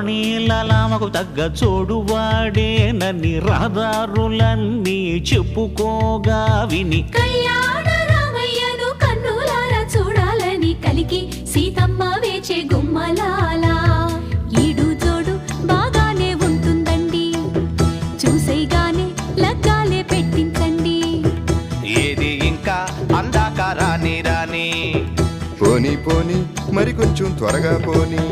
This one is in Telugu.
రాణీలలామకు తగ్గ చోడువాడేనని రహదారులన్నీ చెప్పుకోగా విని కళ్యాణ రామయ్యను కన్నులారా చూడాలని కలికి సీతమ్మ వేచే గుమ్మలాల ఈడు జోడు బాగానే ఉంటుందండి, చూసేగానే లగ్గాలే పెట్టించండి. ఏది ఇంకా అందాక రాని రాని పోనీ పోనీ మరి కొంచెం త్వరగా పోనీ.